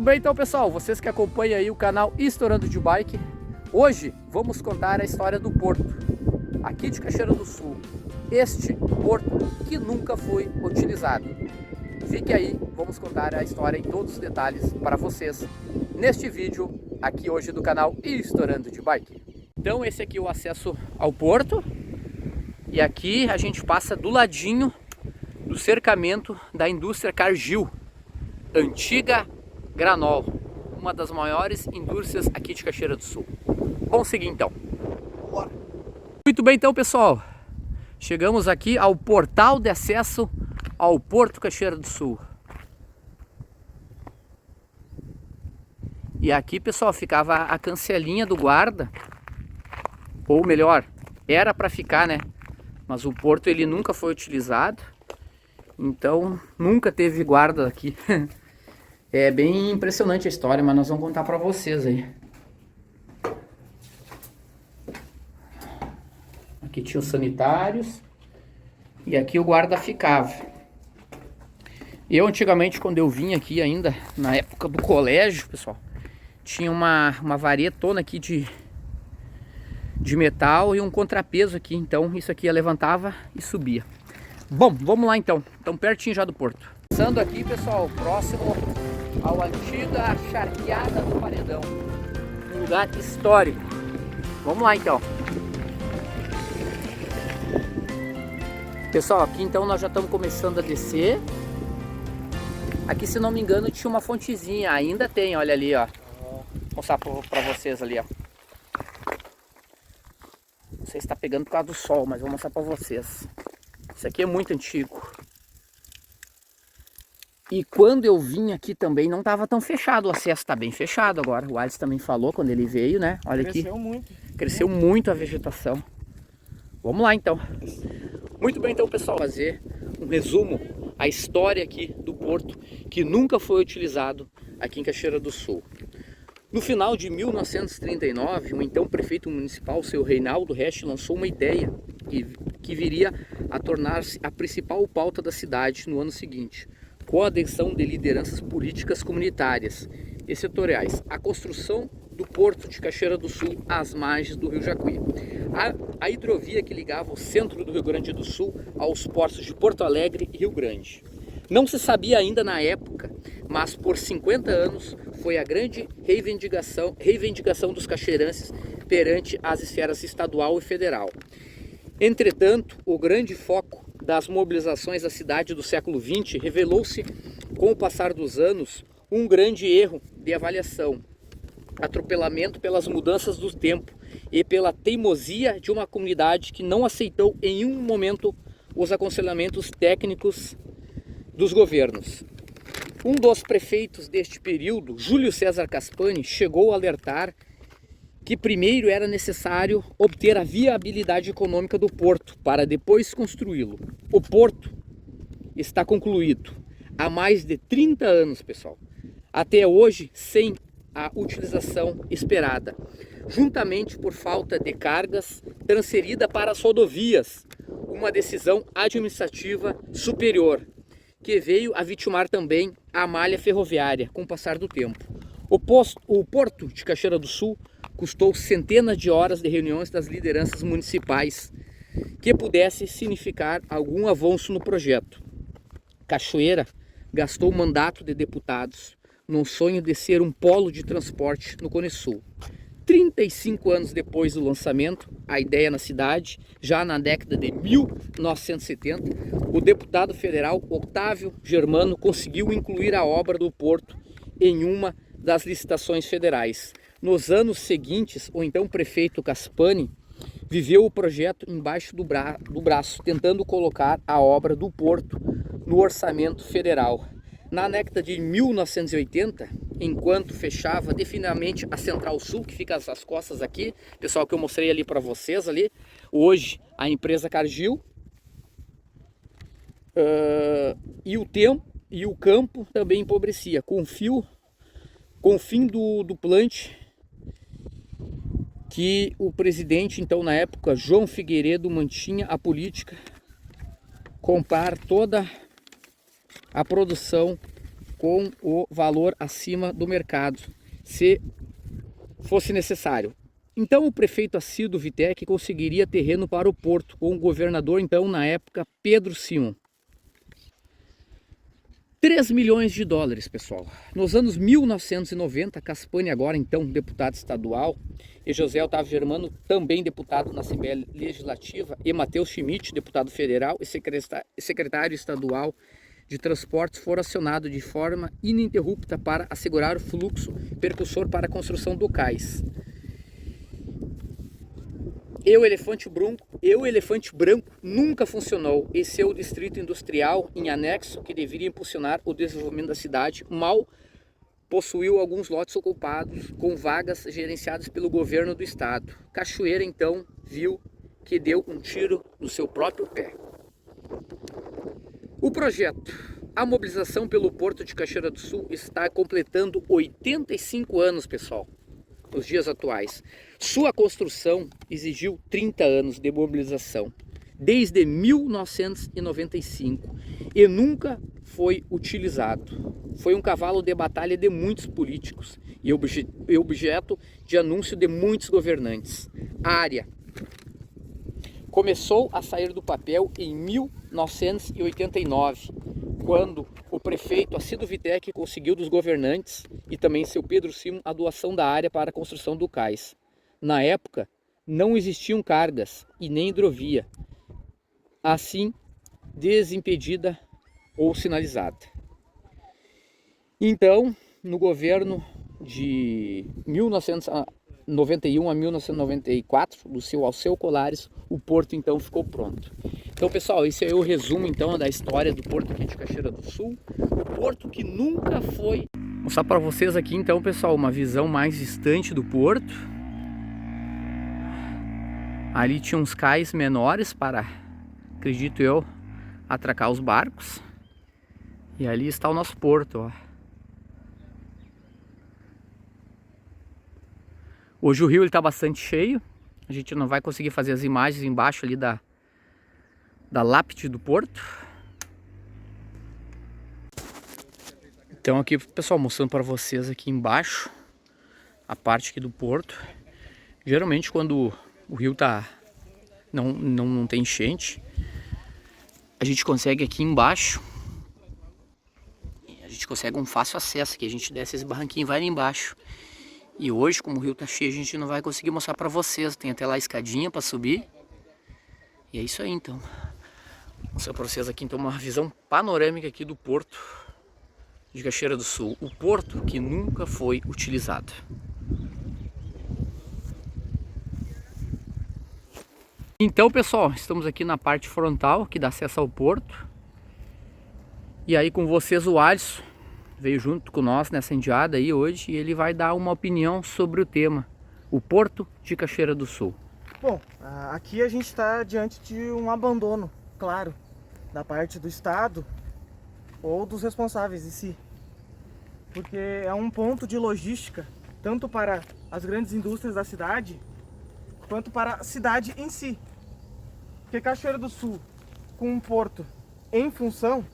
Bem, então pessoal, vocês que acompanham aí o canal Estourando de Bike, hoje vamos contar a história do porto, aqui de Cachoeira do Sul. Este porto que nunca foi utilizado. Fique aí, vamos contar a história em todos os detalhes para vocês, neste vídeo aqui hoje do canal Estourando de Bike. Então esse aqui é o acesso ao porto, e aqui a gente passa do ladinho do cercamento da indústria Cargill, antiga Granol, uma das maiores indústrias aqui de Cachoeira do Sul. Vamos seguir então. Bora. Muito bem então pessoal, chegamos aqui ao portal de acesso ao Porto Cachoeira do Sul. E aqui pessoal ficava a cancelinha do guarda, ou melhor, era para ficar, né? Mas o porto ele nunca foi utilizado, então nunca teve guarda aqui. É bem impressionante a história, mas nós vamos contar para vocês aí. Aqui tinha os sanitários e aqui o guarda ficava. Eu antigamente, quando eu vim aqui ainda, na época do colégio, pessoal, tinha uma varetona aqui de metal e um contrapeso aqui. Então isso aqui levantava e subia. Bom, vamos lá então. Estamos pertinho já do porto. Passando aqui, pessoal, próximo ao antiga charqueada do Paredão, um lugar histórico. Vamos lá então. Pessoal, aqui então nós já estamos começando a descer. Aqui, se não me engano, tinha uma fontezinha, ainda tem, olha ali, ó. Vou mostrar para vocês ali, ó. Não sei se está pegando por causa do sol, mas vou mostrar para vocês. Isso aqui é muito antigo. E quando eu vim aqui também não estava tão fechado, o acesso está bem fechado agora. O Alisson também falou quando ele veio, né? Olha aqui. Cresceu muito. Cresceu muito a vegetação. Vamos lá então. Muito bem então pessoal, fazer um resumo, a história aqui do porto que nunca foi utilizado aqui em Cachoeira do Sul. No final de 1939, o então prefeito municipal, seu Reinaldo Resch, lançou uma ideia que viria a tornar-se a principal pauta da cidade no ano seguinte, com a adesão de lideranças políticas comunitárias e setoriais, a construção do porto de Cachoeira do Sul às margens do Rio Jacuí. A hidrovia que ligava o centro do Rio Grande do Sul aos portos de Porto Alegre e Rio Grande. Não se sabia ainda na época, mas por 50 anos foi a grande reivindicação dos cachoeirenses perante as esferas estadual e federal. Entretanto, o grande foco das mobilizações da cidade do século XX revelou-se, com o passar dos anos, um grande erro de avaliação, atropelamento pelas mudanças do tempo e pela teimosia de uma comunidade que não aceitou em nenhum momento os aconselhamentos técnicos dos governos. Um dos prefeitos deste período, Júlio César Caspani, chegou a alertar que primeiro era necessário obter a viabilidade econômica do porto para depois construí-lo. O porto está concluído há mais de 30 anos, pessoal. Até hoje, sem a utilização esperada, juntamente por falta de cargas transferida para as rodovias, uma decisão administrativa superior, que veio a vitimar também a malha ferroviária com o passar do tempo. O porto de Cachoeira do Sul custou centenas de horas de reuniões das lideranças municipais que pudesse significar algum avanço no projeto. Cachoeira gastou o mandato de deputados no sonho de ser um polo de transporte no Cone Sul. 35 anos depois do lançamento, a ideia na cidade, já na década de 1970, o deputado federal Otávio Germano conseguiu incluir a obra do porto em uma das licitações federais. Nos anos seguintes, o então prefeito Caspani viveu o projeto embaixo do braço, tentando colocar a obra do porto no orçamento federal. Na década de 1980, enquanto fechava definitivamente a Central Sul, que fica às costas aqui, pessoal, que eu mostrei ali para vocês ali, hoje a empresa Cargill, e o tempo e o campo também empobrecia, com o fim do plant que o presidente, então na época, João Figueiredo, mantinha a política comprar toda a produção com o valor acima do mercado, se fosse necessário. Então o prefeito Alcido Wittech conseguiria terreno para o porto, com o governador então na época Pedro Simon. 3 milhões de dólares, pessoal. Nos anos 1990, Caspani, agora então deputado estadual, e José Otávio Germano, também deputado na Assembleia Legislativa, e Matheus Schmidt, deputado federal e secretário estadual de transportes, foram acionados de forma ininterrupta para assegurar o fluxo percussor para a construção do cais. E o Elefante Branco nunca funcionou, e seu distrito industrial em anexo, que deveria impulsionar o desenvolvimento da cidade, mal possuiu alguns lotes ocupados com vagas gerenciadas pelo governo do estado. Cachoeira então viu que deu um tiro no seu próprio pé. O projeto A Mobilização pelo Porto de Cachoeira do Sul está completando 85 anos, pessoal, nos dias atuais. Sua construção exigiu 30 anos de mobilização, desde 1995, e nunca foi utilizado. Foi um cavalo de batalha de muitos políticos e objeto de anúncio de muitos governantes. A área começou a sair do papel em 1989, quando o prefeito Alcido Wittech conseguiu dos governantes e também seu Pedro Simon a doação da área para a construção do cais. Na época, não existiam cargas e nem hidrovia, assim desimpedida ou sinalizada. Então, no governo de 1991 a 1994, do seu Alceu Colares, o porto então ficou pronto. Então, pessoal, esse é o resumo então da história do porto aqui de Cachoeira do Sul, o porto que nunca foi. Vou mostrar para vocês aqui então, pessoal, uma visão mais distante do porto. Ali tinha uns cais menores para, acredito eu, atracar os barcos. E ali está o nosso porto, ó. Hoje o rio está bastante cheio. A gente não vai conseguir fazer as imagens embaixo ali da lápide do porto. Então aqui, pessoal, mostrando para vocês aqui embaixo a parte aqui do porto. Geralmente quando o rio não tem enchente, a gente consegue aqui embaixo, a gente consegue um fácil acesso aqui. A gente desce esse barranquinho e vai ali embaixo. E hoje, como o rio tá cheio, a gente não vai conseguir mostrar para vocês. Tem até lá a escadinha para subir. E é isso aí então. Vou mostrar para vocês aqui então uma visão panorâmica aqui do porto de Cachoeira do Sul. O porto que nunca foi utilizado. Então, pessoal, estamos aqui na parte frontal que dá acesso ao porto. E aí com vocês o Alisson veio junto com nós nessa indiada aí hoje, e ele vai dar uma opinião sobre o tema, o Porto de Cachoeira do Sul. Bom, aqui a gente está diante de um abandono, claro, da parte do Estado ou dos responsáveis em si. Porque é um ponto de logística, tanto para as grandes indústrias da cidade, quanto para a cidade em si. Porque Cachoeira do Sul, com um porto em função,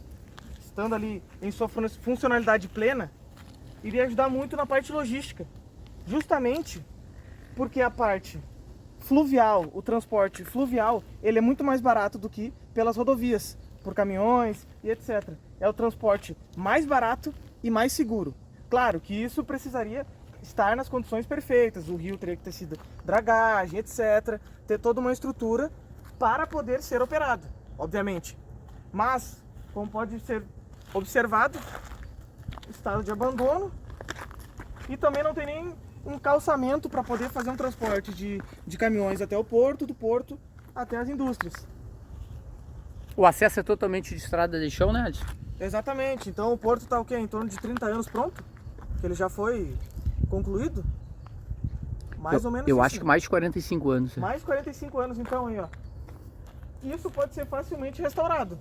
estando ali em sua funcionalidade plena, iria ajudar muito na parte logística. Justamente porque a parte fluvial, o transporte fluvial, ele é muito mais barato do que pelas rodovias, por caminhões e etc. É o transporte mais barato e mais seguro. Claro que isso precisaria estar nas condições perfeitas, o rio teria que ter sido dragagem, etc. Ter toda uma estrutura para poder ser operado, obviamente. Mas, como pode ser observado, estado de abandono, e também não tem nem um calçamento para poder fazer um transporte de caminhões até o porto, do porto até as indústrias. O acesso é totalmente de estrada de chão, né, Alisson? Exatamente. Então o porto está o quê? Em torno de 30 anos pronto? Que ele já foi concluído? Mais ou menos Eu assim. acho que mais de 45 anos. Mais de 45 anos, então, aí, ó. Isso pode ser facilmente restaurado.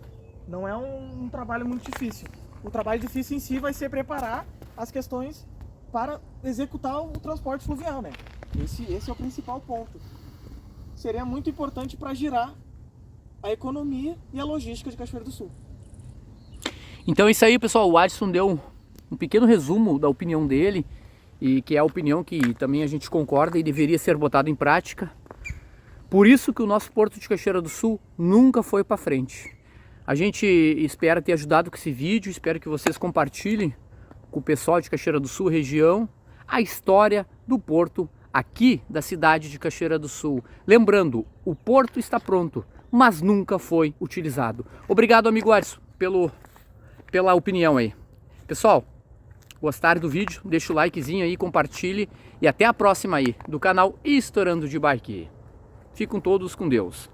Não é um trabalho muito difícil. O trabalho difícil em si vai ser preparar as questões para executar o transporte fluvial, né? Esse é o principal ponto. Seria muito importante para girar a economia e a logística de Cachoeira do Sul. Então é isso aí, pessoal. O Alisson deu um pequeno resumo da opinião dele, e que é a opinião que também a gente concorda e deveria ser botada em prática. Por isso que o nosso Porto de Cachoeira do Sul nunca foi para frente. A gente espera ter ajudado com esse vídeo, espero que vocês compartilhem com o pessoal de Cachoeira do Sul, região, a história do porto aqui da cidade de Cachoeira do Sul. Lembrando, o porto está pronto, mas nunca foi utilizado. Obrigado, amigo Alisson, pela opinião aí. Pessoal, gostaram do vídeo? Deixa o likezinho aí, compartilhe e até a próxima aí do canal Estourando de Bike. Fiquem todos com Deus.